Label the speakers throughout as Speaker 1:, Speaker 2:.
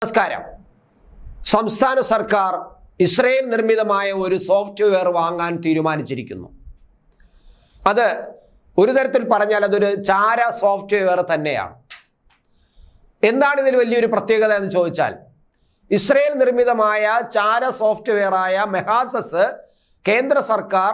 Speaker 1: നമസ്കാരം. സംസ്ഥാന സർക്കാർ ഇസ്രയേൽ നിർമ്മിതമായ ഒരു സോഫ്റ്റ്വെയർ വാങ്ങാൻ തീരുമാനിച്ചിരിക്കുന്നു. അത് ഒരു തരത്തിൽ പറഞ്ഞാൽ അതൊരു ചാര സോഫ്റ്റ്വെയർ തന്നെയാണ്. എന്താണ് ഇതിൽ വലിയൊരു പ്രത്യേകത എന്ന് ചോദിച്ചാൽ, ഇസ്രയേൽ നിർമ്മിതമായ ചാര സോഫ്റ്റ്വെയറായ മെഹാസസ് കേന്ദ്ര സർക്കാർ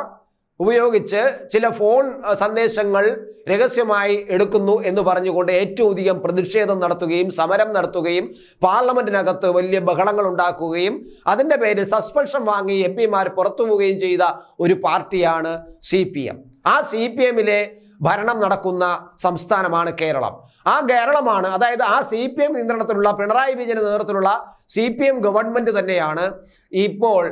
Speaker 1: ഉപയോഗിച്ച് ചില ഫോൺ സന്ദേശങ്ങൾ രഹസ്യമായി എടുക്കുന്നു എന്ന് പറഞ്ഞുകൊണ്ട് ഏറ്റവും അധികം പ്രതിഷേധം നടത്തുകയും സമരം നടത്തുകയും പാർലമെന്റിനകത്ത് വലിയ ബഹളങ്ങൾ ഉണ്ടാക്കുകയും അതിൻ്റെ പേരിൽ സസ്പെൻഷൻ വാങ്ങി എംപിമാർ പുറത്തു പോവുകയും ചെയ്ത ഒരു പാർട്ടിയാണ് CPM. ആ CPMലെ ഭരണം നടക്കുന്ന സംസ്ഥാനമാണ് കേരളം. ആ കേരളമാണ്, അതായത് ആ CPM നിയന്ത്രണത്തിലുള്ള പിണറായി വിജയന്റെ നേതൃത്വത്തിലുള്ള CPM ഗവൺമെന്റ് തന്നെയാണ് ഇപ്പോൾ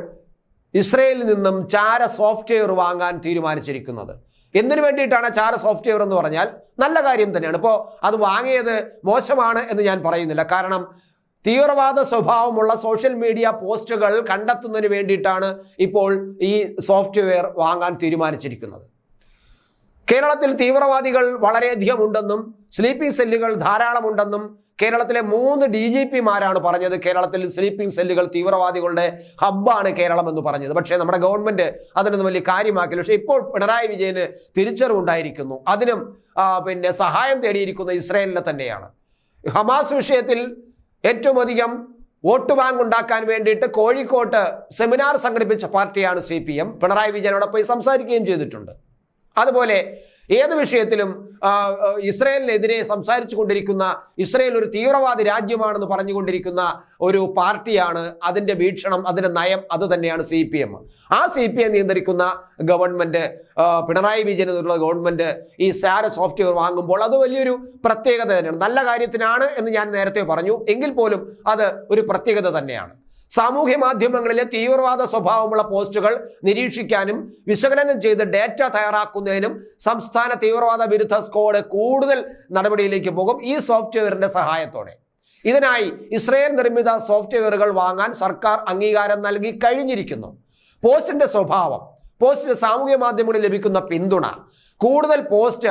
Speaker 1: ഇസ്രയേലിൽ നിന്നും ചാര സോഫ്റ്റ്വെയർ വാങ്ങാൻ തീരുമാനിച്ചിരിക്കുന്നത്. എന്തിനു വേണ്ടിയിട്ടാണ് ചാര സോഫ്റ്റ്വെയർ എന്ന് പറഞ്ഞാൽ നല്ല കാര്യം തന്നെയാണ്. ഇപ്പോൾ അത് വാങ്ങിയത് മോശമാണ് എന്ന് ഞാൻ പറയുന്നില്ല. കാരണം തീവ്രവാദ സ്വഭാവമുള്ള സോഷ്യൽ മീഡിയ പോസ്റ്റുകൾ കണ്ടെത്തുന്നതിന് വേണ്ടിയിട്ടാണ് ഇപ്പോൾ ഈ സോഫ്റ്റ്വെയർ വാങ്ങാൻ തീരുമാനിച്ചിരിക്കുന്നത്. കേരളത്തിൽ തീവ്രവാദികൾ വളരെയധികം ഉണ്ടെന്നും സ്ലീപ്പിംഗ് സെല്ലുകൾ ധാരാളമുണ്ടെന്നും കേരളത്തിലെ 3 DGPമാരാണ് പറഞ്ഞത്. കേരളത്തിൽ സ്ലീപ്പിംഗ് സെല്ലുകൾ തീവ്രവാദികളുടെ ഹബ്ബാണ് കേരളം എന്ന് പറഞ്ഞത്. പക്ഷേ നമ്മുടെ ഗവൺമെന്റ് അതിനൊന്നും വലിയ കാര്യമാക്കില്ല. പക്ഷേ ഇപ്പോൾ പിണറായി വിജയന് തിരിച്ചറിവുണ്ടായിരിക്കുന്നു. അതിനും സഹായം തേടിയിരിക്കുന്ന ഇസ്രയേലിനെ തന്നെയാണ്. ഹമാസ് വിഷയത്തിൽ ഏറ്റവും അധികം വോട്ട് ബാങ്ക് ഉണ്ടാക്കാൻ വേണ്ടിയിട്ട് കോഴിക്കോട്ട് സെമിനാർ സംഘടിപ്പിച്ച പാർട്ടിയാണ് CPM. പിണറായി വിജയനോട് പോയി സംസാരിക്കുകയും ചെയ്തിട്ടുണ്ട്. അതുപോലെ ഏത് വിഷയത്തിലും ഇസ്രയേലിനെതിരെ സംസാരിച്ചു കൊണ്ടിരിക്കുന്ന, ഇസ്രയേൽ ഒരു തീവ്രവാദി രാജ്യമാണെന്ന് പറഞ്ഞുകൊണ്ടിരിക്കുന്ന ഒരു പാർട്ടിയാണ്. അതിൻ്റെ വീക്ഷണം, അതിൻ്റെ നയം അത് തന്നെയാണ് CPM. ആ CPM നിയന്ത്രിക്കുന്ന ഗവൺമെന്റ്, പിണറായി വിജയനുള്ള ഗവൺമെന്റ് ഈ ചാര സോഫ്റ്റ്വെയർ വാങ്ങുമ്പോൾ അത് വലിയൊരു പ്രത്യേകത തന്നെയാണ്. നല്ല കാര്യത്തിനാണ് എന്ന് ഞാൻ നേരത്തെ പറഞ്ഞു, എങ്കിൽ പോലും അത് ഒരു പ്രത്യേകത തന്നെയാണ്. സാമൂഹ്യ മാധ്യമങ്ങളിലെ തീവ്രവാദ സ്വഭാവമുള്ള പോസ്റ്റുകൾ നിരീക്ഷിക്കാനും വിശകലനം ചെയ്ത് ഡേറ്റ തയ്യാറാക്കുന്നതിനും സംസ്ഥാന തീവ്രവാദ വിരുദ്ധ സ്ക്വാഡ് കൂടുതൽ നടപടിയിലേക്ക് പോകും ഈ സോഫ്റ്റ്വെയറിന്റെ സഹായത്തോടെ. ഇതിനായി ഇസ്രയേൽ നിർമ്മിത സോഫ്റ്റ്വെയറുകൾ വാങ്ങാൻ സർക്കാർ അംഗീകാരം നൽകി കഴിഞ്ഞിരിക്കുന്നു. പോസ്റ്റിന്റെ സ്വഭാവം, പോസ്റ്റിന് സാമൂഹ്യ മാധ്യമങ്ങളിൽ ലഭിക്കുന്ന പിന്തുണ, കൂടുതൽ പോസ്റ്റ്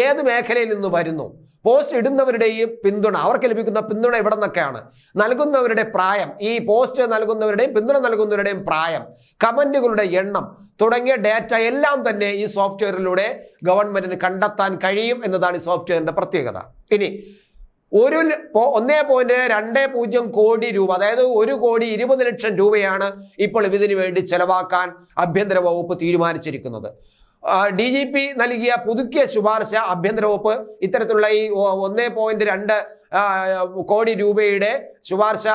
Speaker 1: ഏത് മേഖലയിൽ നിന്ന് വരുന്നു, പോസ്റ്റ് ഇടുന്നവരുടെയും പിന്തുണ, അവർക്ക് ലഭിക്കുന്ന പിന്തുണ എവിടെ നിന്നൊക്കെയാണ്, നൽകുന്നവരുടെ പ്രായം, ഈ പോസ്റ്റ് നൽകുന്നവരുടെയും പിന്തുണ നൽകുന്നവരുടെയും പ്രായം, കമന്റുകളുടെ എണ്ണം തുടങ്ങിയ ഡേറ്റ എല്ലാം തന്നെ ഈ സോഫ്റ്റ്വെയറിലൂടെ ഗവൺമെന്റിന് കണ്ടെത്താൻ കഴിയും എന്നതാണ് ഈ സോഫ്റ്റ്വെയറിന്റെ പ്രത്യേകത. ഇനി 1.20 കോടി രൂപ, അതായത് 1,20 ലക്ഷം രൂപയാണ് ഇപ്പോൾ ഇതിനു വേണ്ടി ചെലവാക്കാൻ ആഭ്യന്തര വകുപ്പ് തീരുമാനിച്ചിരിക്കുന്നത്. DGP നൽകിയ പുതുക്കിയ ശുപാർശ ആഭ്യന്തര വകുപ്പ് ഇത്തരത്തിലുള്ള ഈ 1.2 കോടി രൂപയുടെ ശുപാർശ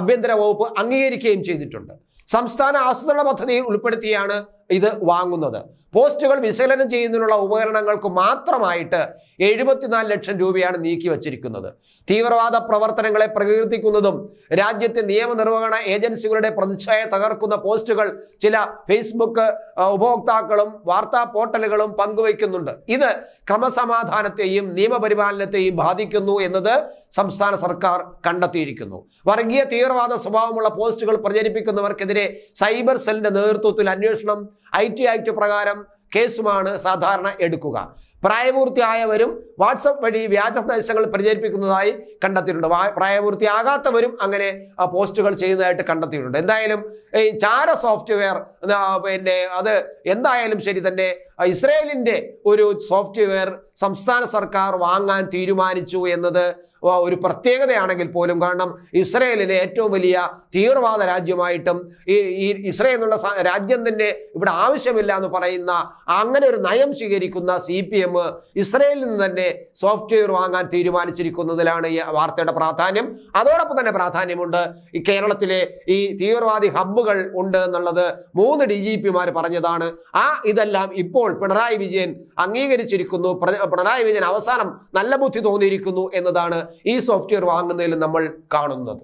Speaker 1: ആഭ്യന്തര വകുപ്പ് അംഗീകരിക്കുകയും ചെയ്തിട്ടുണ്ട്. സംസ്ഥാന ആസൂത്രണ പദ്ധതിയിൽ ഉൾപ്പെടുത്തിയാണ് ഇത് വാങ്ങുന്നത്. പോസ്റ്റുകൾ വിശകലനം ചെയ്യുന്നതിനുള്ള ഉപകരണങ്ങൾക്ക് മാത്രമായിട്ട് 74 ലക്ഷം രൂപയാണ് നീക്കി വച്ചിരിക്കുന്നത്. തീവ്രവാദ പ്രവർത്തനങ്ങളെ പ്രകീർത്തിക്കുന്നതും രാജ്യത്തെ നിയമനിർവഹണ ഏജൻസികളുടെ പ്രതിച്ഛായ തകർക്കുന്ന പോസ്റ്റുകൾ ചില ഫേസ്ബുക്ക് ഉപഭോക്താക്കളും വാർത്താ പോർട്ടലുകളും പങ്കുവയ്ക്കുന്നുണ്ട്. ഇത് ക്രമസമാധാനത്തെയും നിയമപരിപാലനത്തെയും ബാധിക്കുന്നു എന്നത് സംസ്ഥാന സർക്കാർ കണ്ടെത്തിയിരിക്കുന്നു. വർഗീയ തീവ്രവാദ സ്വഭാവമുള്ള പോസ്റ്റുകൾ പ്രചരിപ്പിക്കുന്നവർക്കെതിരെ സൈബർ സെല്ലിന്റെ നേതൃത്വത്തിൽ അന്വേഷണം IT ആക്ട് പ്രകാരം കേസുമാണ് സാധാരണ എടുക്കുക. പ്രായപൂർത്തിയായവരും വാട്സപ്പ് വഴി വ്യാജ സന്ദേശങ്ങൾ പ്രചരിപ്പിക്കുന്നതായി കണ്ടെത്തിയിട്ടുണ്ട്. പ്രായപൂർത്തിയാകാത്തവരും അങ്ങനെ പോസ്റ്റുകൾ ചെയ്യുന്നതായിട്ട് കണ്ടെത്തിയിട്ടുണ്ട്. എന്തായാലും ഈ ചാര സോഫ്റ്റ്വെയർ അത് എന്തായാലും ശരി തന്നെ, ഇസ്രയേലിന്റെ ഒരു സോഫ്റ്റ്വെയർ സംസ്ഥാന സർക്കാർ വാങ്ങാൻ തീരുമാനിച്ചു എന്നത് ഒരു പ്രത്യേകതയാണെങ്കിൽ പോലും, കാരണം ഇസ്രയേലിനെ ഏറ്റവും വലിയ തീവ്രവാദ രാജ്യമായിട്ടും ഈ ഇസ്രയേൽ എന്നുള്ള രാജ്യം തന്നെ ഇവിടെ ആവശ്യമില്ല എന്ന് പറയുന്ന അങ്ങനെ ഒരു നയം സ്വീകരിക്കുന്ന CPM ഇസ്രയേലിൽ നിന്ന് തന്നെ സോഫ്റ്റ്വെയർ വാങ്ങാൻ തീരുമാനിച്ചിരിക്കുന്നതിലാണ് ഈ വാർത്തയുടെ പ്രാധാന്യം. അതോടൊപ്പം തന്നെ പ്രാധാന്യമുണ്ട് ഈ കേരളത്തിലെ ഈ തീവ്രവാദി ഹബ്ബുകൾ ഉണ്ട് എന്നുള്ളത് 3 DGPമാർ പറഞ്ഞതാണ്. ഇതെല്ലാം ഇപ്പോൾ പിണറായി വിജയൻ അംഗീകരിച്ചിരിക്കുന്നു. പിണറായി വിജയൻ അവസാനം നല്ല ബുദ്ധി തോന്നിയിരിക്കുന്നു എന്നതാണ് ഈ സോഫ്റ്റ്വെയർ വാങ്ങുന്നതിൽ നമ്മൾ കാണുന്നത്.